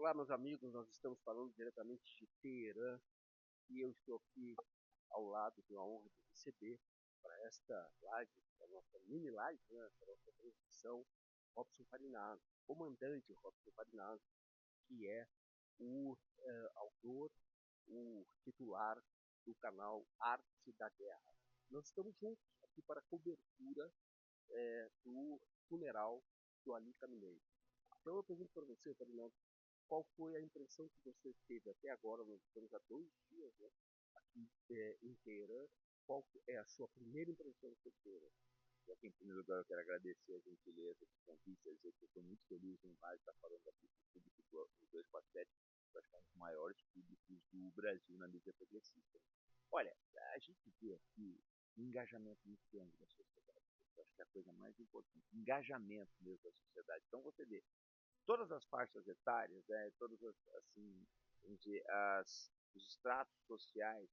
Olá, meus amigos, nós estamos falando diretamente de Teherã e eu estou aqui ao lado de uma honra de receber para esta live, a nossa mini live, né, a nossa transmissão, Robson Farinazzo, comandante Robson Farinazzo, que é o autor, o titular do canal Arte da Guerra. Nós estamos juntos aqui para a cobertura do funeral do Ali Khamenei. Então eu pergunto para você, Farinazzo, qual foi a impressão que você teve até agora? Nós estamos há 2 dias, né, aqui em Teherã. Qual é a sua primeira impressão que você teve? Aqui, em primeiro lugar, eu quero agradecer a gentileza de convite, dizer que eu estou muito feliz em estar falando aqui com o público do 247, que acho que é um dos maiores públicos do Brasil na mídia progressista. Olha, a gente vê aqui um engajamento muito grande da sociedade. Eu acho que é a coisa mais importante, engajamento mesmo da sociedade. Então você vê todas as faixas etárias, né, todas as, assim, vamos dizer, os estratos sociais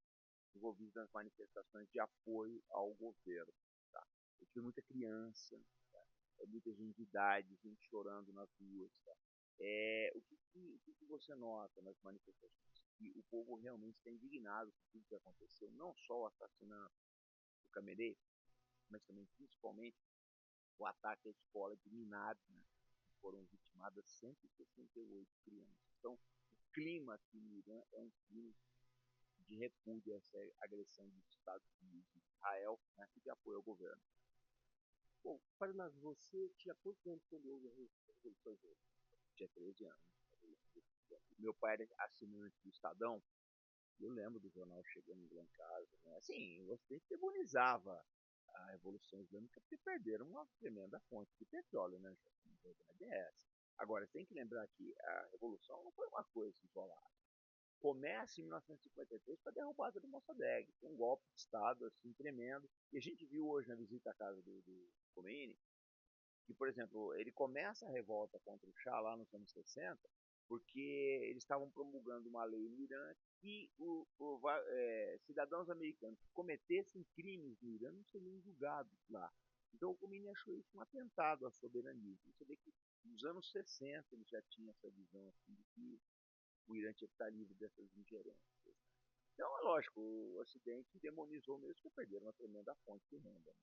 envolvidos nas manifestações de apoio ao governo. Tá? Eu tive muita criança, tá? Muita gente de idade, gente chorando nas ruas. Tá? O que você nota nas manifestações? Que o povo realmente está indignado com tudo que aconteceu, não só o assassinato do Khamenei, mas também, principalmente, o ataque à escola de Minab, né? Foram vitimadas 168 crianças. Então, o clima aqui no Irã é um clima de repúdio a essa agressão dos Estados Unidos e Israel, né, e de apoio ao governo. Bom, Farinas, você tinha quantos anos quando houve a Revolução Verde? Tinha 13 anos. Meu pai era assinante do Estadão, e eu lembro do jornal chegando lá em casa. Né? Assim, você demonizava a Revolução Islâmica porque perderam uma tremenda fonte de petróleo, né? A verdade é essa. Agora, você tem que lembrar que a Revolução não foi uma coisa isolada. Começa em 1953 com a derrubada do Mossadegh, um golpe de Estado assim tremendo. E a gente viu hoje na visita à casa do Khomeini que, por exemplo, ele começa a revolta contra o Shah lá nos anos 60, porque eles estavam promulgando uma lei no Irã que cidadãos americanos que cometessem crimes no Irã não seriam julgados lá. Então o Khomeini achou isso um atentado à soberania. Você vê que nos anos 60 ele já tinha essa visão assim, de que o Irã tinha que estar livre dessas ingerências. Então, é lógico, o Ocidente demonizou mesmo que perderam uma tremenda fonte de renda. Né?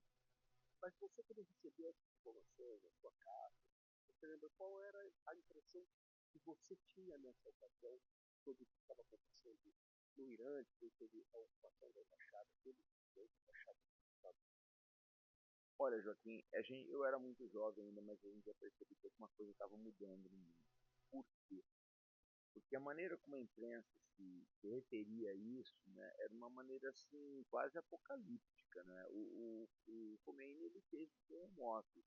Mas você, quando recebeu essas informações na sua casa, você lembra qual era a impressão que você tinha nessa ocasião sobre o que estava acontecendo no Irã, depois teve a ocupação da embaixada dele, da embaixada dos Estados Unidos? Olha, Joaquim, eu era muito jovem ainda, mas a gente já percebeu que alguma coisa estava mudando no mundo. Por quê? Porque a maneira como a imprensa se referia a isso, né, era uma maneira assim quase apocalíptica, né? O Khomeini ele teve terremotos.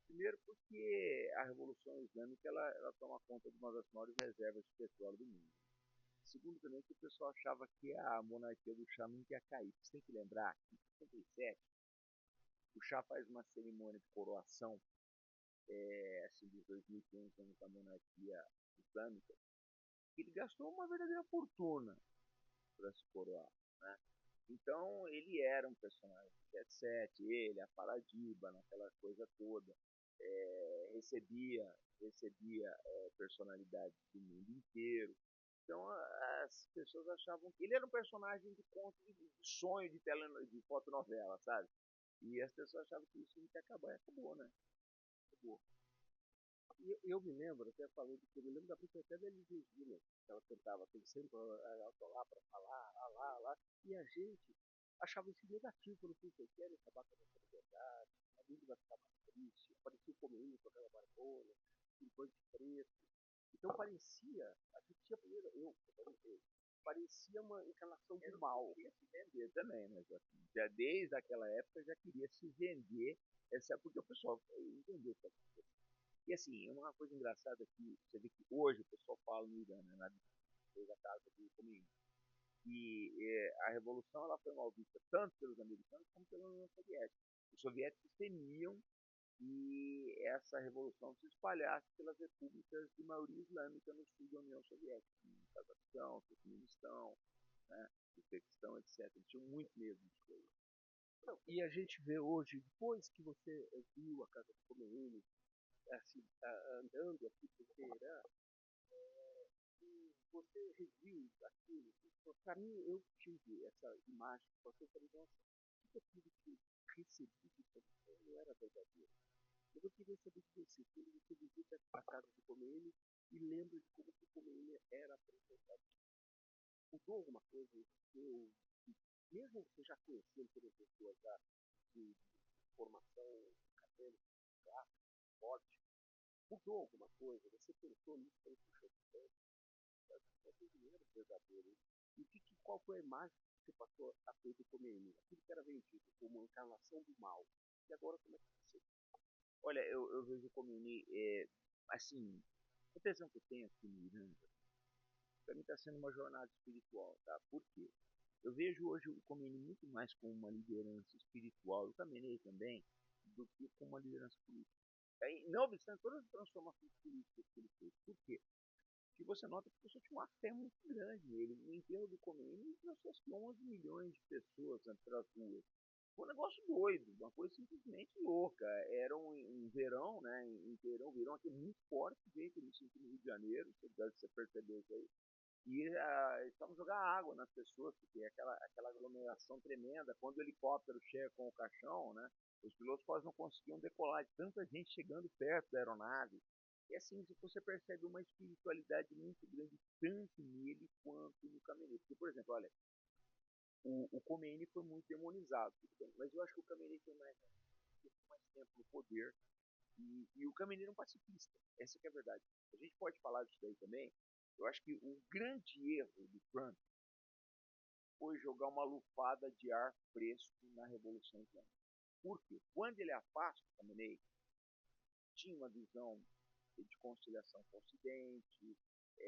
Primeiro porque a Revolução Islâmica ela toma conta de uma das maiores reservas de petróleo do mundo. Segundo também que o pessoal achava que a monarquia do Shah nunca ia cair. Você tem que lembrar que em 67 o Shah faz uma cerimônia de coroação, assim, dos 2.500 anos da monarquia islâmica, que ele gastou uma verdadeira fortuna para se coroar, né? Então ele era um personagem de jet set, ele, a Paradiba, naquela coisa toda, recebia personalidades do mundo inteiro. Então as pessoas achavam que ele era um personagem de conto, de sonho, de fotonovela, sabe? E as pessoas achavam que isso ia acabar, e acabou, né? Acabou. E eu me lembro, até falando que eu me lembro da música até da Elis Regina, que ela cantava, tem sempre ela lá para falar, lá, e a gente achava isso negativo, quando vocês querem acabar com a nossa liberdade, a gente vai ficar mais triste, aparecia o comunismo com aquela barbona, com pães de preto. Então parecia, a gente tinha primeiro, parecia uma encarnação do mal. Queria se vender também, né? Já desde aquela época já queria se vender, porque o pessoal entendeu que e assim, uma coisa engraçada que você vê que hoje o pessoal fala no Irã, né, na casa do comunismo, que a revolução ela foi mal vista tanto pelos americanos como pela União Soviética. Os soviéticos temiam que essa revolução se espalhasse pelas repúblicas de maioria islâmica no sul da União Soviética, como Cazaquistão, Turcomenistão, né, Uzbequistão, etc. Eles tinham muito medo disso coisas. E a gente vê hoje, depois que você viu a casa do Khomeini, assim, andando aqui por Teherã, você reviu aquilo, para mim, eu tive essa imagem que você falou, nossa, tudo aquilo que eu recebi de informação não era verdadeiro. Mas eu queria saber de você, quando você visita a casa do Khomeini e lembra de como o Khomeini era apresentado. Mudou alguma coisa em seu, mesmo você já conhecendo por pessoas de formação acadêmica, clássica, forte, mudou alguma coisa? Você pensou nisso para puxa, é dinheiro verdadeiro. E qual foi a imagem que você passou a ter do Khomeini? Aquilo que era vendido como uma encarnação do mal. E agora como é que você? Olha, eu vejo o Khomeini, assim, a impressão que eu tenho aqui no Irã, para mim está sendo uma jornada espiritual, tá? Por quê? Eu vejo hoje o Khomeini muito mais como uma liderança espiritual, o Khamenei também, do que como uma liderança política. Não obstante todas as transformações políticas que ele fez. Por quê? Que você nota que a pessoa tinha uma fé muito grande nele. No enterro do Khomeini, trouxe 11 milhões de pessoas pelas ruas. Foi um negócio doido, uma coisa simplesmente louca. Era um verão, né? Verão aqui muito forte, veio aqui no Rio de Janeiro, você percebeu isso aí. E estavam jogando água nas pessoas, porque aquela aglomeração tremenda. Quando o helicóptero chega com o caixão, né? Os pilotos quase não conseguiam decolar de tanta gente chegando perto da aeronave. E assim, você percebe uma espiritualidade muito grande, tanto nele quanto no Khamenei. Porque, por exemplo, olha, o Khomeini foi muito demonizado, mas eu acho que o Khamenei tem mais tempo no poder. E o Khamenei era um pacifista, essa que é a verdade. A gente pode falar disso daí também. Eu acho que o grande erro do Trump foi jogar uma lufada de ar fresco na Revolução Islâmica. Por quê? Quando ele afasta o Khamenei, tinha uma visão de conciliação com o Ocidente,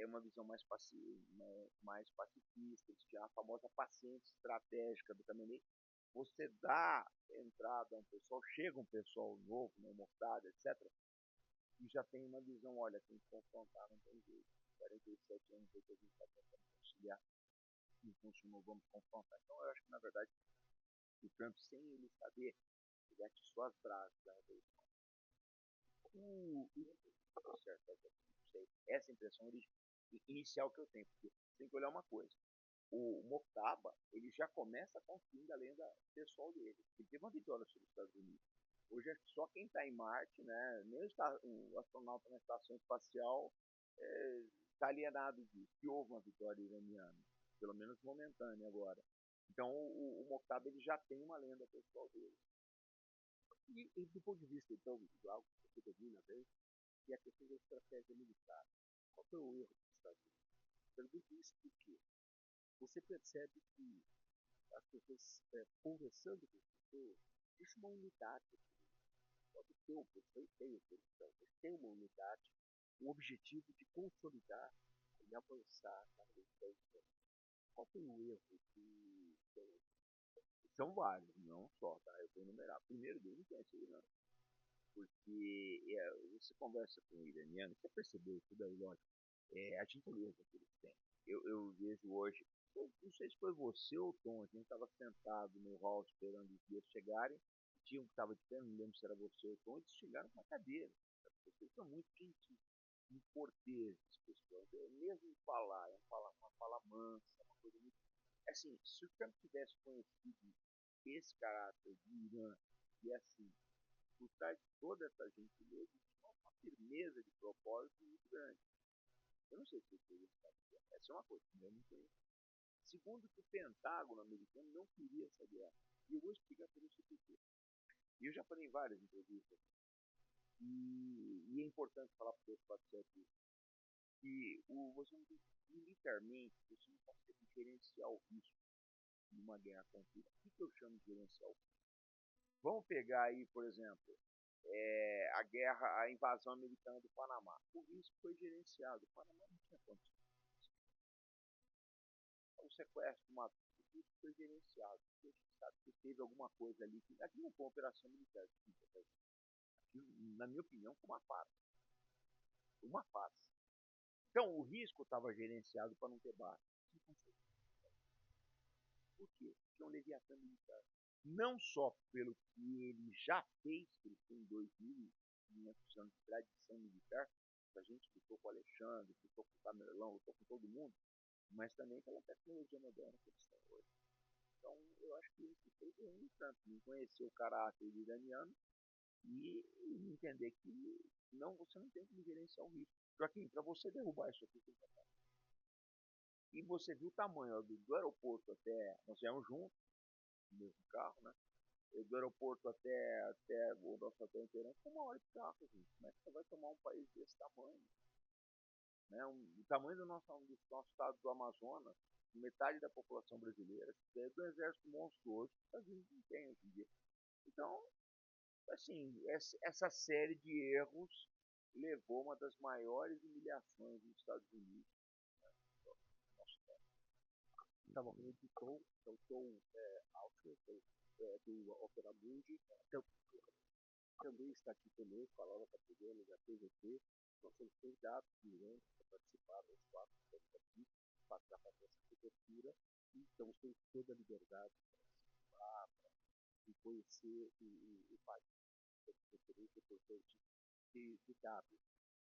uma visão mais pacifista, tinha a famosa paciência estratégica do Khamenei. Você dá entrada a um pessoal, chega um pessoal novo, né, Mortada, etc., e já tem uma visão, olha, tem que confrontar, não tem jeito. 47 anos depois a gente está tentando conciliar, não funcionou, vamos confrontar. Então eu acho que, na verdade, o Trump, sem ele saber, ele atiçou as brasas da revolução. Certo, não sei, essa impressão inicial que eu tenho, porque tem que olhar uma coisa. O Moctaba, ele já começa construindo a lenda pessoal dele. Ele teve uma vitória sobre os Estados Unidos. Hoje é só quem está em Marte, né? Nem o astronauta na estação espacial está alienado disso, que houve uma vitória iraniana, pelo menos momentânea agora. Então o Moctaba ele já tem uma lenda pessoal dele. E do ponto de vista, então, de algo que você domina bem, que é a questão da estratégia militar. Qual foi o erro dos Estados Unidos? Pergunto isso porque você percebe que as pessoas, conversando com as pessoas, existe uma unidade aqui. Pode ter um tem oposição, mas tem uma unidade, um objetivo de consolidar e avançar na questão. Qual foi o erro que são vários, não só, tá? Eu vou enumerar. Primeiro deles é esse iraniano, porque você conversa com o iraniano, você percebeu tudo aí, lógico, a gentileza que eles têm. Eu vejo hoje, não sei se foi você ou o Tom, a gente estava sentado no hall esperando os dias chegarem, tinha um que estava de pé, não lembro se era você ou o Tom, eles chegaram com a cadeira. Vocês são muito gentis, muito corteses, pessoal. Mesmo em falar, uma fala mansa, uma coisa muito. Assim, se o Trump tivesse conhecido esse caráter de Irã, e assim, por trás de toda essa gentileza, tinha uma firmeza de propósito muito grande. Eu não sei se ele sabe. Essa é uma coisa, eu não conheço. Segundo, que o Pentágono americano não queria essa guerra. E eu vou explicar por isso porquê. E eu já falei em várias entrevistas. E é importante falar para os pode ser aqui. Que você não tem, militarmente, você não consegue gerenciar o risco numa guerra contínua. O que eu chamo de gerenciar o risco? Vamos pegar aí, por exemplo, a guerra, a invasão americana do Panamá. O risco foi gerenciado. O Panamá não tinha condições. O sequestro, o risco foi gerenciado. A gente sabe que teve alguma coisa ali. Aqui não foi uma operação militar. Aqui, na minha opinião, foi uma farsa. Uma farsa. Então, o risco estava gerenciado para não ter base. Por quê? Porque é um Leviatã militar. Não só pelo que ele já fez, que ele tem 2.500 anos de tradição militar, A gente lutou com o Alexandre, lutou com o Tamerlão, lutou com todo mundo, mas também pela tecnologia moderna que eles têm hoje. Então, eu acho que isso foi um tanto, em conhecer o caráter iraniano e entender que não, você não tem como gerenciar o risco. Joaquim, para você derrubar isso aqui, e você viu o tamanho do aeroporto até, nós viemos juntos, no mesmo carro, né? Do aeroporto até o nosso hotel inteirão, foi 1 hora de carro, gente. Como é que você vai tomar um país desse tamanho? Né? O tamanho do nosso estado do Amazonas, metade da população brasileira, é do exército monstruoso que os Estados Unidos não tem hoje em dia. Então, assim, essa série de erros levou uma das maiores humilhações dos Estados Unidos. Tá bom, editou, soltou Alfa, do Opera Mundi, então, também está aqui conosco, a Laura Capigliano, da TVT. Nós somos convidados para participar dos quatro que estamos aqui, para fazer essa cobertura, e estamos tendo toda a liberdade de conhecer o país, a referência importante de dados.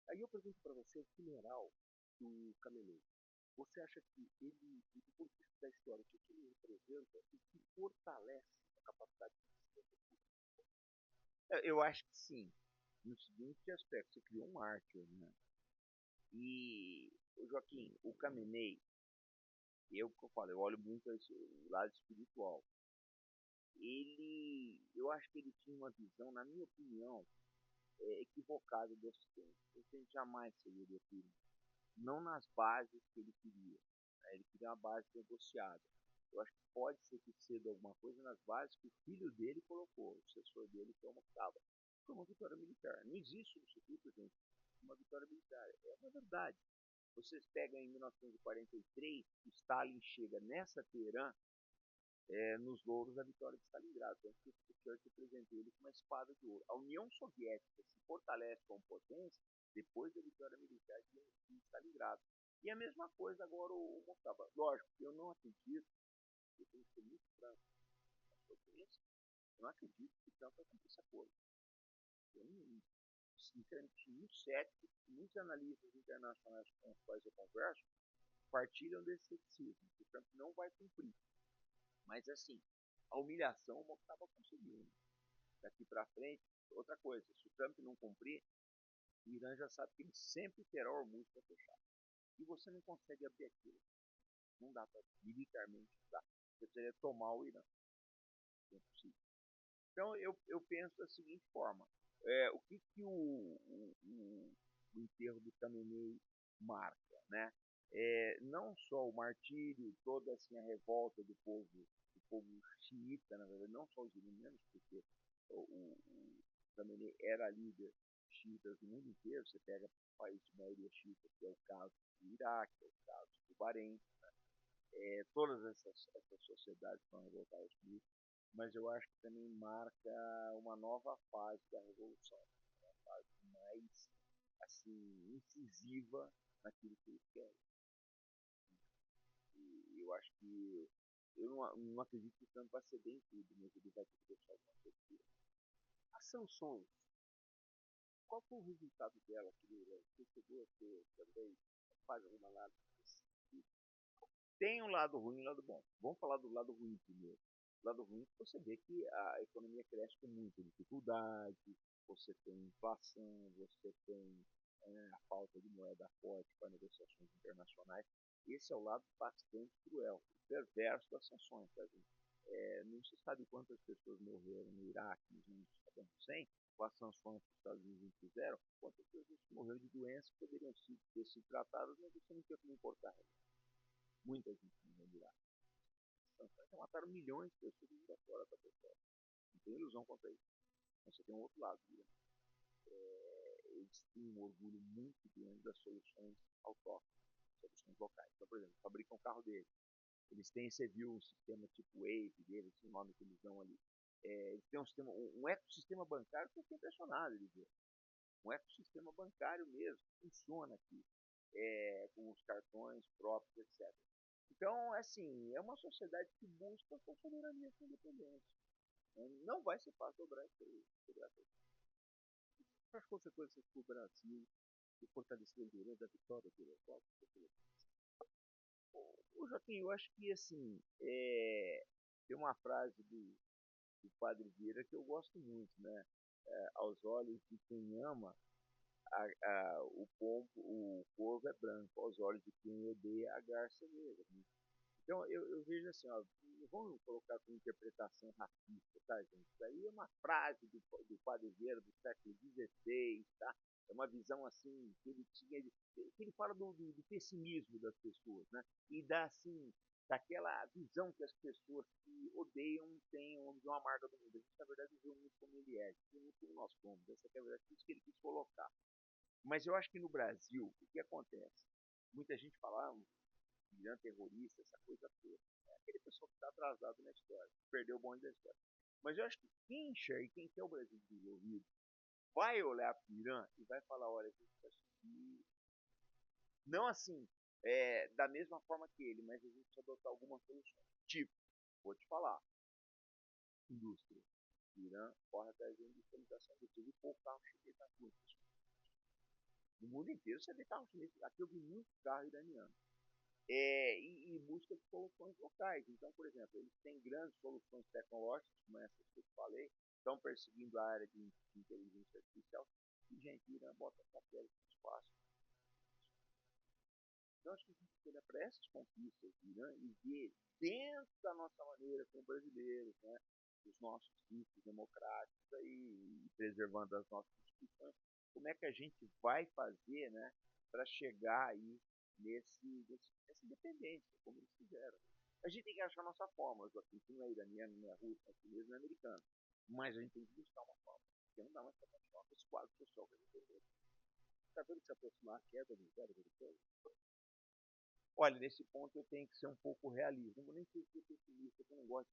Aí eu pergunto para você o funeral do Caminhão. Você acha que ele, do ponto de vista da história, o que ele representa e que fortalece a capacidade de decisão? Eu acho que sim. No seguinte aspecto, você criou um mártir, né? E, Joaquim, o Khamenei, que eu falo, eu olho muito esse, o lado espiritual. Eu acho que ele tinha uma visão, na minha opinião, equivocada do Ocidente. O Ocidente jamais seria do filho, não nas bases que ele queria. Né? Ele queria uma base negociada. Eu acho que pode ser que cedo alguma coisa nas bases que o filho dele colocou, o sucessor dele, que é o Mustafa. Foi uma vitória militar. Não existe no circuito, gente, uma vitória militar. É uma verdade. Vocês pegam em 1943, Stalin chega nessa Teherã nos louros da vitória de Stalingrado. Tanto que o Churchill apresentou ele com uma espada de ouro. A União Soviética se fortalece como potência depois da vitória militar de Stalingrado. E a mesma coisa agora o Mustafa. Lógico, eu não acredito, eu tenho que ser muito franco na sua experiência, eu não acredito que Trump vai cumprir esse acordo. Eu não, sinceramente, muito cético, muitos analistas internacionais com os quais eu converso partilham desse ceticismo, que o Trump não vai cumprir. Mas, assim, a humilhação o estava conseguindo. Daqui para frente, outra coisa, se o Trump não cumprir, o Irã já sabe que ele sempre terá Hormuz para fechar. E você não consegue abrir aquilo. Não dá para, militarmente, não dá. Você precisaria tomar o Irã. É impossível. Então, eu penso da seguinte forma. O que o enterro do Khamenei marca, né? Não só o martírio, toda assim, a revolta do povo xiita, na verdade, não só os iranianos, porque o Khamenei era líder xiita do mundo inteiro. Você pega país de maioria xiita, que é o caso do Iraque, é o caso do Bahrein, todas essas sociedades estão revoltadas com isso, mas eu acho que também marca uma nova fase da revolução, uma fase mais assim incisiva naquilo que eles querem. E eu acho que eu não acredito que o Trump vai ceder em tudo, mas ele vai ter que deixar alguma coisa. As sanções, qual foi o resultado dela? Você chegou a ter também, faz alguma análise? Tem um lado ruim e um lado bom. Vamos falar do lado ruim primeiro. O lado ruim é você vê que a economia cresce com muita dificuldade, você tem inflação, você tem a falta de moeda forte para negociações internacionais. Esse é o lado bastante cruel, perverso das sanções. Tá, não se sabe quantas pessoas morreram no Iraque nos anos Saddam Hussein com as sanções que os Estados Unidos fizeram, quantas pessoas morreram de doenças que poderiam ter sido tratadas, mas você não tinha como importar. Muita gente morreu no Iraque. As sanções já mataram milhões de pessoas de vida fora da pessoa. Não tem ilusão quanto a isso. Mas você tem um outro lado. Eles têm um orgulho muito grande das soluções autóctones, soluções locais. Então, por exemplo, fabricam o carro deles. Eles têm, você viu, um sistema tipo Wave deles, o nome que eles dão ali. Eles têm um ecossistema bancário que eu fiquei impressionado de ver. Um ecossistema bancário mesmo, que funciona aqui, com os cartões próprios, etc. Então, assim, é uma sociedade que busca sua soberania e sua independência. Não vai ser fácil dobrar isso aí. As consequências para o Brasil. do fortalecimento do Irã, da vitória do Irã? O Joaquim, eu acho que assim, tem uma frase do Padre Vieira que eu gosto muito, né? Aos olhos de quem ama, o corvo é branco, aos olhos de quem odeia, a garça é negra. Né? Então, eu vejo assim, ó, não vamos colocar com interpretação racista, tá, gente? Isso aí é uma frase do Padre Vieira do século XVI, tá? É uma visão, assim, que ele tinha, que ele fala do pessimismo das pessoas, né? E assim, daquela visão que as pessoas que odeiam têm uma visão amarga do mundo. A gente, na verdade, vê o mundo como ele é, vê o mundo como nós somos. Essa é a verdade, isso que ele quis colocar. Mas eu acho que no Brasil, o que acontece? Muita gente fala, Irã terrorista, essa coisa toda. É aquele pessoal que está atrasado na história, perdeu o bonde da história. Mas eu acho que quem enxerga e quem quer o Brasil desenvolvido vai olhar para o Irã e vai falar, olha, a gente precisa subir. Não assim, da mesma forma que ele, mas a gente precisa adotar algumas soluções. Tipo, vou te falar, indústria. O Irã corre atrás da industrialização. Eu tive pouco carro chinês na rua. No mundo inteiro você vê carro chinês. Aqui eu vi muito carro iraniano. E busca de soluções locais. Então, por exemplo, eles têm grandes soluções tecnológicas, como essas que eu falei, estão perseguindo a área de inteligência artificial, e, gente, o Irã bota satélite no espaço. Então, acho que a gente tem que olhar para essas conquistas do Irã e ver, dentro da nossa maneira, como brasileiros, né, os nossos riscos democráticos aí, preservando as nossas instituições, como é que a gente vai fazer, né, para chegar aí nessa independência, como eles fizeram. A gente tem que achar a nossa forma, Joaquim, que não é iraniano, não é russo, não é chinês, não é americano. Mas a gente tem que buscar uma forma, porque não dá mais para continuar com esse quadro social que a gente tem. Está vendo que se aproximar a queda do Império Americano? Olha, nesse ponto eu tenho que ser um pouco realista. Não vou nem ser pessimista, porque eu não gosto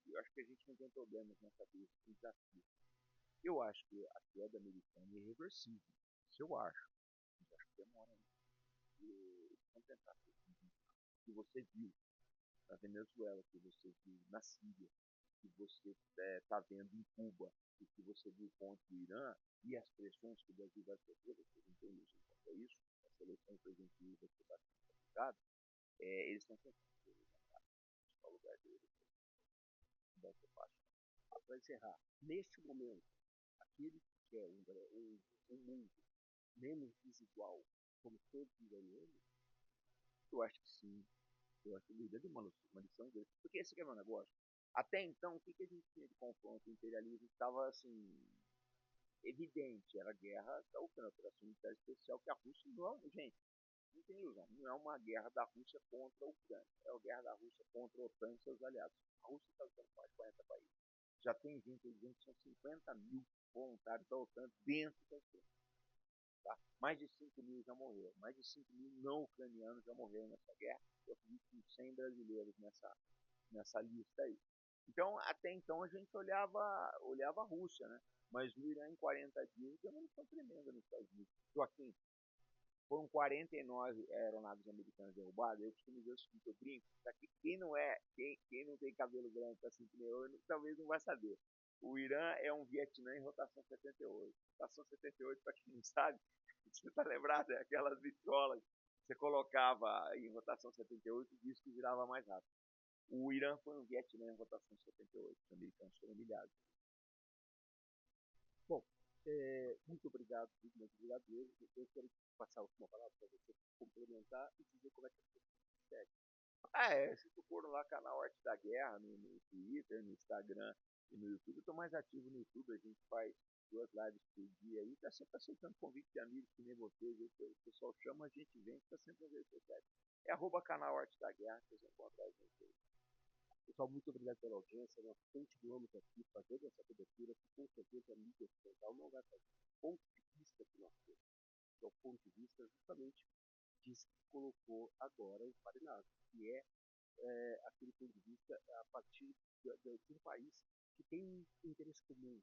eu acho que a gente não tem problemas na cabeça, tem desafio. Eu acho que a queda americana é irreversível. Isso eu acho. Eu acho que demora ainda. Vamos tentar ser que você viu na Venezuela, que você viu na Síria, que você está vendo em Cuba, e que você viu contra o Irã, e as pressões que o Brasil vai sofrer, você não tem isso quanto a isso, a seleção presentiva vai ser bastante complicada, eles estão tentando o lugar deles, vai ser fácil. Para encerrar, neste momento, aquele que quer um mundo menos desigual, como todos iranianos, eu acho que sim. Eu acho que o líder de uma lição dele. Porque esse que é o meu negócio. Até então, o que a gente tinha de confronto? O imperialismo estava assim, evidente. Era a guerra da Ucrânia, operação militar especial, que a Rússia não, gente, não tem ilusão, não é uma guerra da Rússia contra a Ucrânia. É uma guerra da Rússia contra a OTAN e seus aliados. A Rússia está lutando com mais de 40 países. Já tem gente dizendo que são 50 mil voluntários da OTAN dentro da Ucrânia. Tá? Mais de 5 mil já morreram. Mais de 5 mil não ucranianos já morreram nessa guerra. Eu acredito que 100 brasileiros nessa lista aí. Então, até então, a gente olhava a Rússia, né? Mas o Irã, em 40 dias, deu uma munição tremenda nos Estados Unidos. Joaquim, foram 49 aeronaves americanas derrubadas. Eu costumo dizer o seguinte, eu brinco, que quem não tem cabelo branco assim que nem eu, talvez não vai saber. O Irã é um Vietnã em rotação 78. Rotação 78, para quem não sabe, você está lembrado? É aquelas vitrolas que você colocava em rotação 78 e o disco girava mais rápido. O Irã foi um Vietnã em rotação 78. Os americanos foram humilhados. Bom, muito obrigado, muito obrigado mesmo. Eu quero passar a última palavra para você complementar e dizer como é que você segue. Se tu for lá canal Arte da Guerra, no Twitter, no Instagram e no YouTube, eu estou mais ativo no YouTube, a gente faz 2 lives por dia aí, tá sempre aceitando convite de amigos que nem vocês, o pessoal chama, a gente vem, está sempre nas redes sociais. É canal Arte da Guerra, vocês vão encontrar a gente aí. Pessoal, muito obrigado pela audiência. Nós continuamos aqui fazendo essa cobertura que com certeza a mídia ocidental não vai fazer. O ponto de vista que nós temos, que é o ponto de vista justamente disso que colocou agora o Farinazzo, que aquele ponto de vista a partir de um país que tem um interesse comum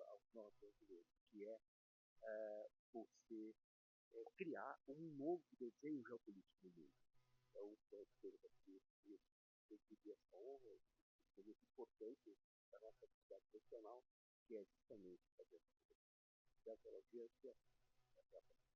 aos nós brasileiros, que é você criar um novo desenho geopolítico no mundo. Então, ter aqui essa honra, é muito importante da nossa atividade profissional, que é justamente fazer essa pela audiência. Até a próxima.